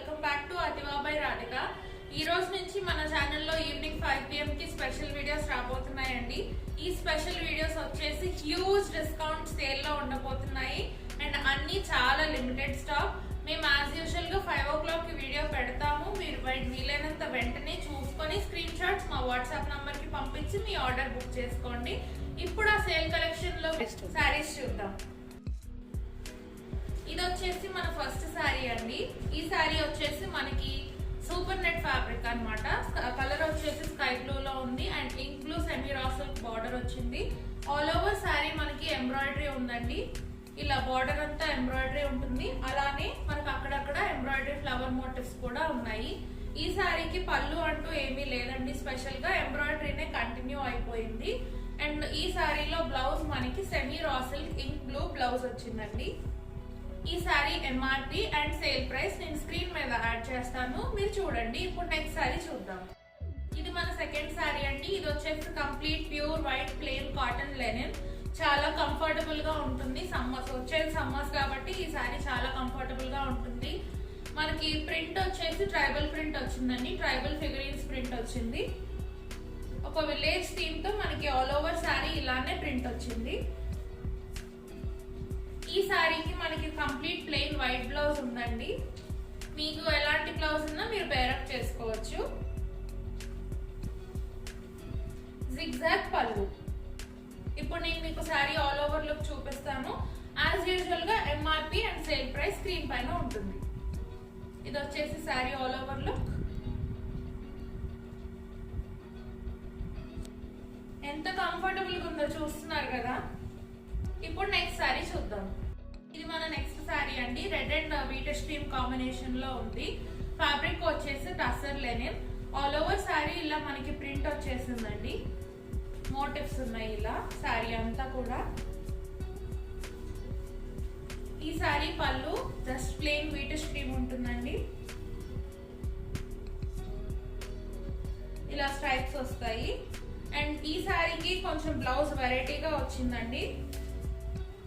Welcome back to అతివా by Radhika. ఈ రోజు నుంచి మన ఛానల్లో ఈవినింగ్ 5 PM కి స్పెషల్ వీడియోస్ రాబోతున్నాయండి. ఈ స్పెషల్ వీడియోస్ వచ్చేసి హ్యూజ్ డిస్కౌంట్ సేల్ లో ఉండబోతున్నాయి అండ్ అన్ని చాలా లిమిటెడ్ స్టాక్. మేము యాజ్ యూజువల్ గా 5 o'clock కి వీడియో పెడతాము. మీరు వీలైనంత వెంటనే చూసుకొని స్క్రీన్ షాట్స్ మా వాట్సాప్ నంబర్ కి పంపించి మీ ఆర్డర్ బుక్ చేసుకోండి. ఇప్పుడు ఆ సేల్ కలెక్షన్ లో శారీస్ చూద్దాం. ఇది వచ్చేసి మన ఫస్ట్ శారీ అండి. ఈ శారీ వచ్చేసి మనకి సూపర్ నెట్ ఫ్యాబ్రిక్ అన్నమాట. కలర్ వచ్చేసి స్కై బ్లూ లో ఉంది and ink blue semi raw silk border వచ్చింది. ఆల్ ఓవర్ శారీ మనకి ఎంబ్రాయిడరీ ఉందండి. ఇలా బార్డర్ అంతా ఎంబ్రాయిడరీ ఉంటుంది. అలానే మనకు అక్కడక్కడ ఎంబ్రాయిడరీ ఫ్లవర్ మోటివ్స్ కూడా ఉన్నాయి. ఈ శారీకి పళ్ళు అంటూ ఏమీ లేదండి. స్పెషల్ గా ఎంబ్రాయిడరీనే కంటిన్యూ అయిపోయింది. అండ్ ఈ శారీలో బ్లౌజ్ మనకి semi raw silk ink blue blouse వచ్చిందండి. ఈ sari MRP and sale price నేను స్క్రీన్ మీద యాడ్ చేస్తాను, మీరు చూడండి. ఇప్పుడు నెక్స్ట్ శారీ చూద్దాం. ఇది మన సెకండ్ శారీ అండి. ఇది వచ్చేసి complete pure white plain cotton Lenin. చాలా కంఫర్టబుల్ గా ఉంటుంది. సమ్మర్స్ వచ్చేది సమ్మర్స్ కాబట్టి ఈ శారీ చాలా కంఫర్టబుల్ గా ఉంటుంది. మనకి ప్రింట్ వచ్చేసి ట్రైబల్ ప్రింట్ వచ్చిందండి. ట్రైబల్ ఫిగరీన్స్ ప్రింట్ వచ్చింది. ఒక విలేజ్ థీమ్ తో మనకి ఆల్ ఓవర్ శారీ ఇలానే ప్రింట్ వచ్చింది. ఈ శారీకి మనకి కంప్లీట్ ప్లెయిన్ వైట్ బ్లౌజ్ ఉందండి. మీకు ఎలాంటి బ్లౌజ్ ఉన్నా మీరు పేరప్ చేసుకోవచ్చు. జిగ్జాగ్ పళ్ళు. ఇప్పుడు నేను మీకు శారీ ఆల్ ఓవర్ లుక్ చూపిస్తాను. యాజ్ యూజువల్ గా MRP and sale price screen పైన ఉంటుంది. ఇది వచ్చేసి శారీ ఆల్ ఓవర్ లుక్. ఎంత కంఫర్టబుల్ గా ఉందో చూస్తున్నారు కదా. ఇప్పుడు నెక్స్ట్ శారీ చూద్దాం. ఇది మన నెక్స్ట్ శారీ అండి. Red and wheat stream combination లో ఉంది. ఫ్యాబ్రిక్ వచ్చేసి tussar linen. All over sari ఇలా మనకి ప్రింట్ వచ్చేసిందండి. మోటివ్స్ ఉన్నాయి ఇలా శారీ అంతా కూడా. ఈ శారీ పళ్ళు జస్ట్ ప్లెయిన్ వీట్ స్ట్రీమ్ ఉంటుందండి. ఇలా స్ట్రైప్స్ వస్తాయి. అండ్ ఈ శారీకి కొంచెం బ్లౌజ్ వెరైటీగా వచ్చిందండి.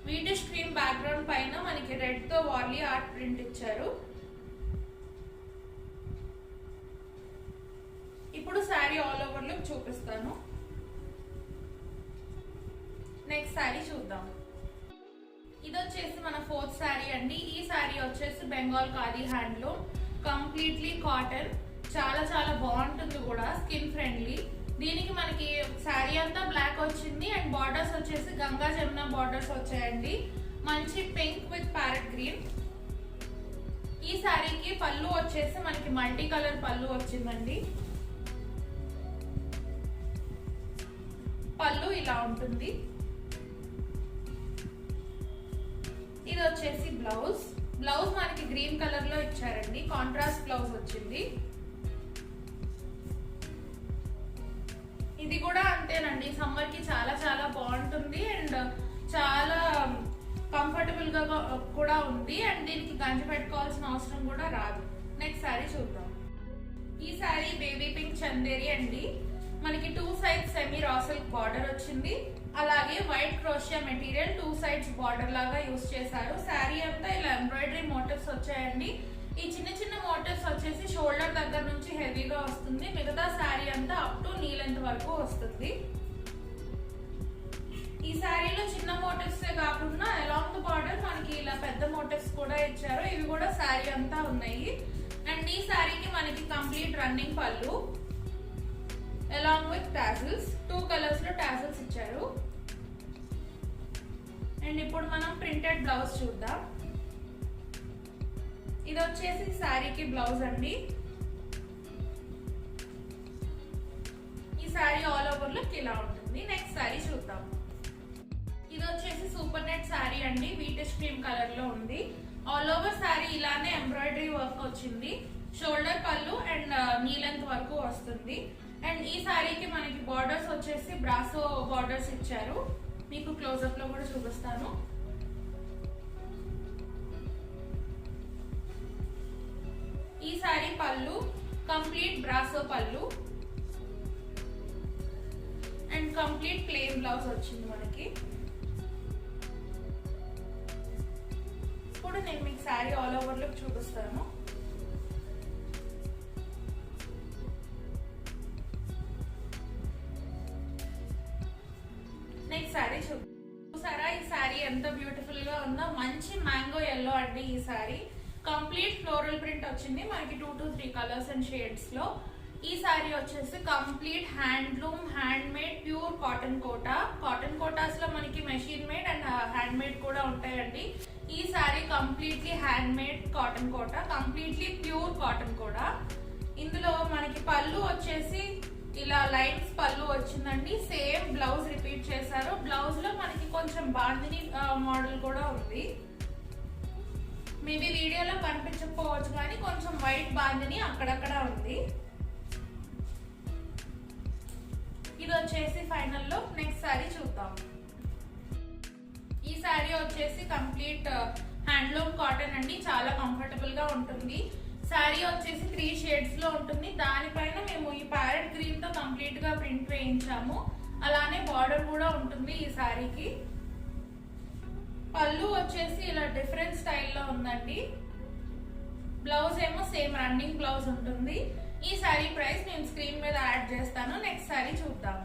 వీట్ స్ట్రీమ్ బ్యాక్గ్రౌండ్ పైన మనకి రెడ్ తో వార్లీ ఆర్ట్ ప్రింట్ ఇచ్చారు. ఇప్పుడు శారీ ఆల్ ఓవర్ లుక్ చూపిస్తాను. నెక్స్ట్ శారీ చూద్దాం. ఇది వచ్చేసి మన ఫోర్త్ శారీ అండి. ఈ శారీ వచ్చేసి Bengal khadi handloom, completely cotton. చాలా చాలా బాగుంటుంది కూడా, స్కిన్ ఫ్రెండ్లీ. దీనికి మనకి శారీ అంతా బ్లాక్ వచ్చింది అండ్ బార్డర్స్ వచ్చేసి గంగా జమున బార్డర్స్ వచ్చాయండి. మంచి పింక్ విత్ ప్యారెట్ గ్రీన్. ఈ శారీకి పళ్ళు వచ్చేసి మనకి మల్టీ కలర్ పళ్ళు వచ్చిందండి. పళ్ళు ఇలా ఉంటుంది. ఇది వచ్చేసి బ్లౌజ్. బ్లౌజ్ మనకి గ్రీన్ కలర్ లో ఇచ్చారండి. కాంట్రాస్ట్ బ్లౌజ్ వచ్చింది. ఇది కూడా అంతేనండి. సమ్మర్ కి చాలా చాలా బాగుంటుంది అండ్ చాలా కంఫర్టబుల్ గా కూడా ఉంది. అండ్ దీనికి గంజి పెట్టుకోవాల్సిన అవసరం కూడా రాదు. నెక్స్ట్ శారీ చూద్దాం. ఈ శారీ బేబీ పింక్ చందేరి అండి. మనకి 2 sides semi raw silk border వచ్చింది. అలాగే వైట్ క్రోషియా మెటీరియల్ 2 sides బార్డర్ లాగా యూస్ చేశారు. శారీ అంతా ఇలా ఎంబ్రాయిడరీ మోటివ్స్ వచ్చాయండి. ఈ చిన్న చిన్న మోటివ్స్ వచ్చేసి షోల్డర్ దగ్గర నుంచి హెవీగా వస్తుంది. మిగతా శారీ అంతా అప్ టు నీ లెంత్ వరకు వస్తుంది. ఈ శారీలో చిన్న మోటివ్స్ కాకుండా అలాంగ్ ద బార్డర్ మనకి ఇలా పెద్ద మోటివ్స్ కూడా ఇచ్చారు. ఇవి కూడా శారీ అంతా ఉన్నాయి. అండ్ ఈ శారీకి మనకి కంప్లీట్ రన్నింగ్ పళ్ళు అలాంగ్ విత్ టాజిల్స్. 2 కలర్స్ లో టాజిల్స్ ఇచ్చారు. అండ్ ఇప్పుడు మనం ప్రింటెడ్ బ్లౌజ్ చూద్దాం. ఇది వచ్చేసి శారీకి బ్లౌజ్ అండి. ఈ శారీ ఆల్ ఓవర్ లుక్ ఇలా ఉంటుంది. నెక్స్ట్ శారీ చూద్దాం. ఇది వచ్చేసి సూపర్ నెట్ శారీ అండి. వీట్ స్ట్రీమ్ కలర్ లో ఉంది. ఆల్ ఓవర్ శారీ ఇలానే ఎంబ్రాయిడరీ వర్క్ వచ్చింది. షోల్డర్ పళ్ళు అండ్ నీ లెంత్ వరకు వస్తుంది. అండ్ ఈ శారీకి మనకి బార్డర్స్ వచ్చేసి బ్రాసో బార్డర్స్ ఇచ్చారు. మీకు క్లోజ్అప్ లో కూడా చూపిస్తాను. ఈ శారీ పళ్ళు కంప్లీట్ బ్రాసో పళ్ళు అండ్ కంప్లీట్ ప్లెయిన్ బ్లౌజ్ వచ్చింది మనకి. ఇప్పుడు నేను మీకు శారీ ఆల్ ఓవర్ లుక్ చూపిస్తాను. శారీ ఎంత బ్యూటిఫుల్ గా ఉందో. మంచి మ్యాంగో ఎల్లో అండి ఈ శారీ. కంప్లీట్ ఫ్లోరల్ ప్రింట్ వచ్చింది మనకి 2 to 3 కలర్స్ అండ్ షేడ్స్ లో. ఈ శారీ వచ్చేసి complete handloom hand made pure cotton Kota. Cotton Kotas లో మనకి machine made and hand made కూడా ఉంటాయండి. ఈ sari completely hand made cotton Kota, completely pure cotton కూడా. ఇందులో మనకి పళ్ళు వచ్చేసి ఇలా లైన్స్ పళ్ళు వచ్చిందండి. సేమ్ బ్లౌజ్ రిపీట్ చేశారు. బ్లౌజ్ లో మనకి కొంచెం బాందిని మోడల్ కూడా ఉంది. మేబీ వీడియోలో కనిపించకపోవచ్చు కానీ కొంచెం వైట్ బాందిని అక్కడక్కడ ఉంది. ఇది వచ్చేసి ఫైనల్ లో. నెక్స్ట్ శారీ చూద్దాం. ఈ శారీ వచ్చేసి కంప్లీట్ హ్యాండ్లూమ్ కాటన్ అండి. చాలా కంఫర్టబుల్ గా ఉంటుంది. శారీ వచ్చేసి 3 షేడ్స్ లో ఉంటుంది. దానిపైన మేము ఈ ప్యారెట్ గ్రీన్ తో కంప్లీట్ గా ప్రింట్ వేయించాము. అలానే బార్డర్ కూడా ఉంటుంది ఈ శారీకి. పళ్ళు వచ్చేసి ఇలా డిఫరెంట్ స్టైల్లో ఉందండి. బ్లౌజ్ ఏమో సేమ్ రన్నింగ్ బ్లౌజ్ ఉంటుంది. ఈ శారీ ప్రైస్ నేను స్క్రీన్ మీద యాడ్ చేస్తాను. నెక్స్ట్ శారీ చూద్దాం.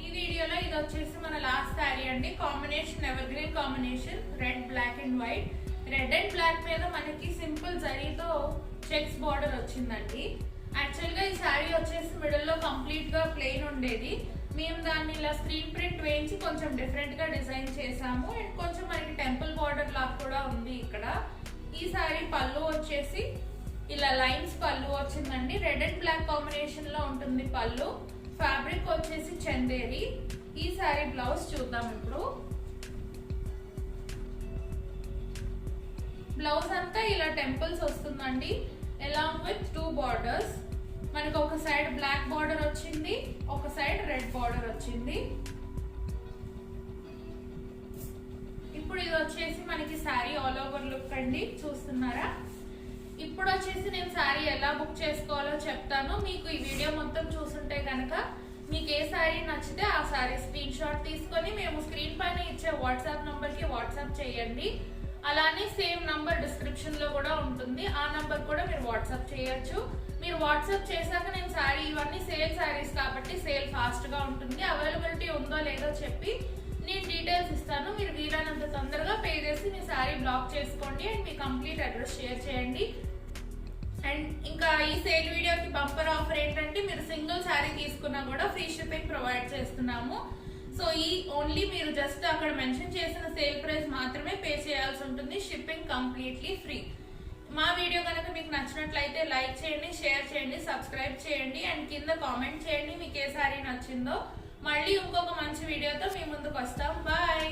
ఈ వీడియోలో ఇది వచ్చేసి మన లాస్ట్ శారీ అండి. Combination ever green combination, red black and white. Red and black మీద మనకి సింపుల్ జరీతో చెక్స్ బార్డర్ వచ్చిందండి. యాక్చువల్ గా ఈ శారీ వచ్చేసి మిడిల్ లో కంప్లీట్ గా ప్లెయిన్ ఉండేది. మేము దాన్ని ఇలా స్క్రీన్ ప్రింట్ వేయించి కొంచెం డిఫరెంట్ గా డిజైన్ చేసాము. అండ్ కొంచెం మనకి టెంపుల్ బార్డర్ లాగా కూడా ఉంది ఇక్కడ. ఈ శారీ పళ్ళు వచ్చేసి ఇలా లైన్స్ పళ్ళు వచ్చిందండి. రెడ్ అండ్ బ్లాక్ కాంబినేషన్ లో ఉంటుంది పళ్ళు. ఫ్యాబ్రిక్ వచ్చేసి చందేరి. ఈ శారీ బ్లౌజ్ చూద్దాం ఇప్పుడు. బ్లౌజ్ అంతా ఇలా టెంపుల్స్ వస్తుందండి, అలాంగ్ విత్ 2 బార్డర్స్. మనకు ఒక సైడ్ బ్లాక్ బార్డర్ వచ్చింది, ఒక సైడ్ రెడ్ బార్డర్ వచ్చింది. ఇప్పుడు ఇది వచ్చేసి మనకి శారీ ఆల్ ఓవర్ లుక్ అండి. చూస్తున్నారా? ఇప్పుడు వచ్చేసి నేను శారీ ఎలా బుక్ చేసుకోవాలో చెప్తాను. మీకు ఈ వీడియో మొత్తం చూసుంటే కనుక మీకు ఏ శారీ నచ్చితే ఆ శారీ స్క్రీన్ షాట్ తీసుకొని మేము స్క్రీన్ పైన ఇచ్చే వాట్సాప్ నంబర్ కి వాట్సాప్ చేయండి. అలానే సేమ్ నంబర్ డిస్క్రిప్షన్ లో కూడా ఉంటుంది. ఆ నంబర్ కూడా మీరు వాట్సాప్ చేయొచ్చు. మీరు వాట్సాప్ చేశాక నేను శారీ, ఇవన్నీ సేల్ శారీస్ కాబట్టి సేల్ ఫాస్ట్ గా ఉంటుంది. అవైలబిలిటీ ఉందో లేదో చెప్పి నేను డీటెయిల్స్ ఇస్తాను. మీరు వీలైనంత తొందరగా పే చేసి మీ శారీ బ్లాక్ చేసుకోండి and me complete address share చేయండి. అండ్ ఇంకా ఈ సేల్ వీడియోకి బంపర్ ఆఫర్ ఏంటంటే మీరు సింగిల్ శారీ తీసుకున్నా కూడా ఫ్రీ షిప్పింగ్ ప్రొవైడ్ చేస్తున్నాము. సో ఈ ఓన్లీ మీరు జస్ట్ అక్కడ మెన్షన్ చేసిన సేల్ ప్రైస్ మాత్రమే పే చేయాల్సి ఉంటుంది. Shipping completely free. మా వీడియో కనుక మీకు నచ్చినట్లయితే లైక్ చేయండి, షేర్ చేయండి, సబ్స్క్రైబ్ చేయండి అండ్ కింద కామెంట్ చేయండి మీకు ఏ శారీ నచ్చిందో. మళ్ళీ ఇంకొక మంచి వీడియోతో మీ ముందుకు వస్తాం. బాయ్.